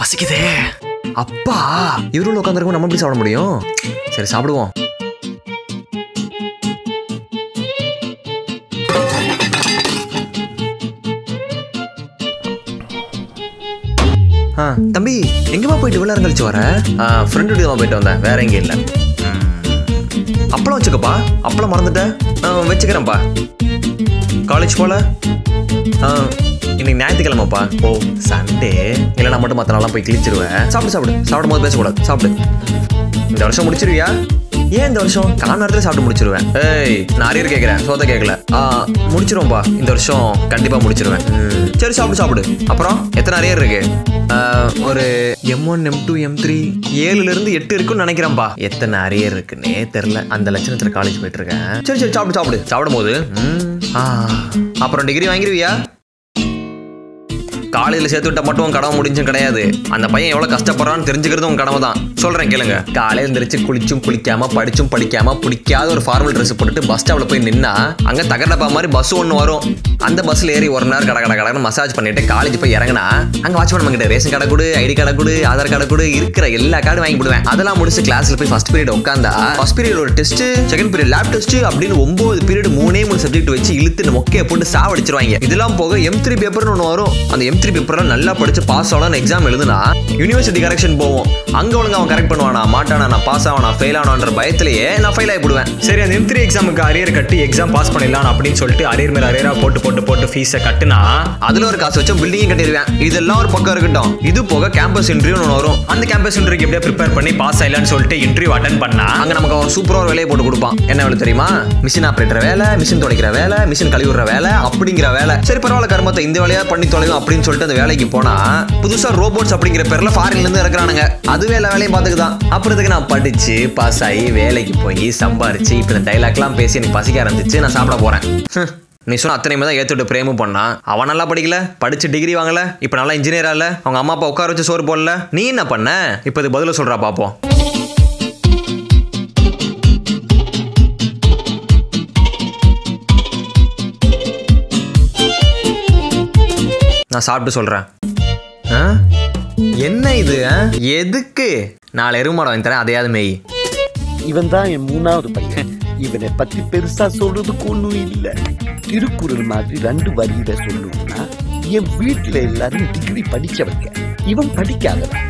பசிக்குதே. அப்பா இவருள்ள உட்காந்துருக்கும் நம்ம எப்படி சாப்பிட முடியும்? சரி சாப்பிடுவோம். தம்பி எங்கேமா போயிட்டு இவ்வளோ நேரம் கழிச்சு வர? ஃப்ரெண்டு வீட்டுக்கு தான் போயிட்டு வந்தேன், வேற எங்கேயும் இல்லை. அப்பளம் வச்சுக்கப்பா. அப்பளம் மறந்துட்டேன், வச்சுக்கிறேன்ப்பா. காலேஜ் போல இன்னைக்கு ஞாயிற்றுக்கிழமைப்பா. ஓ சண்டே இல்லைனா மட்டும் மற்ற நாளாக போய் கிழிச்சிருவேன். சாப்பிடும் போது பேசக்கூடாது. சாப்பிடு. இந்த வருஷம் முடிச்சிருவியா? ஏன் இந்த வருஷம் கால் நேரத்தில் சாப்பிட்டு முடிச்சிருவேன். ஏய் நான் அரியர் கேட்குறேன், சோத்த கேட்கல. முடிச்சிருவோம்ப்பா, இந்த வருஷம் கண்டிப்பாக முடிச்சிருவேன். சரி சாப்பிடு. அப்புறம் எத்தனை அரியர் இருக்கு? ஒரு M1 M2 M3 7லேருந்து 8 இருக்குன்னு நினைக்கிறேன்ப்பா. எத்தனை அரியர் இருக்குன்னே தெரில. அந்த லட்சணத்தில் காலேஜ் போயிட்டு இருக்கேன். சரி சாப்பிடும் போது அப்புறம் டிகிரி வாங்கிருவியா? காலையில் சேர்த்து விட்ட மட்டும் உன் கடமை முடிஞ்சும் கிடையாது. அந்த பையன் எவ்வளோ கஷ்டப்படுறான்னு தெரிஞ்சுக்கிறது உன் கடமை தான். சொல்கிறேன் கேளுங்க. காலையில் எழுந்திரிச்சு குளிச்சும் குளிக்காம படிச்சும் படிக்காம பிடிக்காத ஒரு ஃபார்மல் ட்ரெஸ் போட்டுட்டு பஸ் ஸ்டாப்ல போய் நின்னா அங்கே தகரடப்பா மாதிரி பஸ் ஒன்று வரும். அந்த பஸ்ஸில் ஏறி ஒரு நேரம் கடை மசாஜ் பண்ணிட்டு காலேஜ் போய் இறங்கினா அங்கே வாட்ச்மேன் நம்மகிட்ட ரேஷன் கடை கொடு, ஐடி கார்டை கொடு, ஆதார் கார்டை கொடு, இருக்கிற எல்லா கார்டும் வாங்கி விடுவேன். அதெல்லாம் முடிச்சு கிளாஸில் போய் ஃபர்ஸ்ட் பீரியட் உட்காந்தா ஃபர்ஸ்ட் பீரியட் ஒரு test, second period lab test அப்படின்னு 9 பீரியட் 3 சப்ஜெக்ட் வச்சு இழுத்து மொக்கையை போட்டு சாவடிச்சிருவாங்க. இதெல்லாம் போக M3 பேப்பர்னு ஒன்று வரும். அந்த M3 பேப்பர்லாம் நல்லா படிச்சு பாஸ் ஆகலாம் எக்ஸாம் எழுதுனா யூனிவர்சிட்டி கரெக்ஷன் போவோம். அங்க ஒழுங்கு அவன் கரெக்ட் பண்ணுவானா மாட்டானா, நான் பாஸ் ஆவானா ஃபெயில் ஆனான்ற பயத்திலேயே நான் ஃபெயில் ஆகிடுவேன். சரி அந்த M3 எக்ஸாமுக்கு அரியர் கட்டி எக்ஸாம் பாஸ் பண்ணிடலாம் அப்படின்னு சொல்லிட்டு அரியர் மேல அரியரா போட்டு ஃபீஸை கட்டுனா அதுல ஒரு காசு வச்சு பில்டிங் கட்டிடுவேன். இதெல்லாம் ஒரு பக்கம் இருக்கட்டும். இது போக கேம்பஸ் இன்டர்வியூ ஒன்று வரும். அந்த கேம்பஸ் இன்டர்வியூக்கு எப்படியா ப்ரிப்பேர் பண்ணி பாஸ் ஆயிடலான்னு சொல்லிட்டு இன்டர்வியூ அட்டென்ட் பண்ணா அங்க நமக்கு ஒரு சூப்பரா ஒரு வேலையை போட்டு கொடுப்பான். என்ன வேலை தெரியுமா? மிஷின் ஆப்ரேட்டர் வேலை, மிஷின் துடைக்கிற வேலை, மிஷின் கழுவுற வேலை அப்படிங்கிற வேலை. சரி பரவாயில்ல கர்மத்தை இந்த வேலையா பண்ணி தொலைவும் அப்படின்னு சொல்லிட்டு அந்த வேலைக்கு போனா புதுசா ரோபோட்ஸ் அப்படிங்கிற பேர்ல ஃபாரின்ல இருந்து இறக்குறானுங்க. அதுவே எல்லா வேலையும் பார்த்துக்குதான். அப்புறத்துக்கு நான் படிச்சு பாஸ் ஆகி வேலைக்கு போய் சம்பாரிச்சு இப்ப இந்த டைலாக்லாம் பேசி எனக்கு பசிக்க ஆரம்பிச்சு நான் சாப்பிட போறேன். நீ சொன்ன அத்தனையுமே தான் ஏத்துட்டு பிரேமும் பண்ணா. அவன் நல்லா படிக்கல, படிச்சு டிகிரி வாங்கல, இப்ப நல்லா இன்ஜினியரா இல்ல, அவங்க அம்மா அப்பா உட்கார வச்சு சோறு போடல. நீ என்ன பண்ண? இப்ப இது பதில சொல்றா பாப்போம். நான் சாப்பிட்டு சொல்றேன். என்ன இது? எதுக்கு? 4 எருமாடம் வாங்கி தரேன், அதையாவது மேய். இவன் தான் என் 3வது பையன். இவனை பத்தி பெருசா சொல்றதுக்கு ஒண்ணும் இல்லை. திருக்குறள் மாதிரி 2 வரியில சொல்லணும்னா என் வீட்டுல எல்லாரும் டிகிரி படிச்சவங்க, இவன் படிக்காதவன்.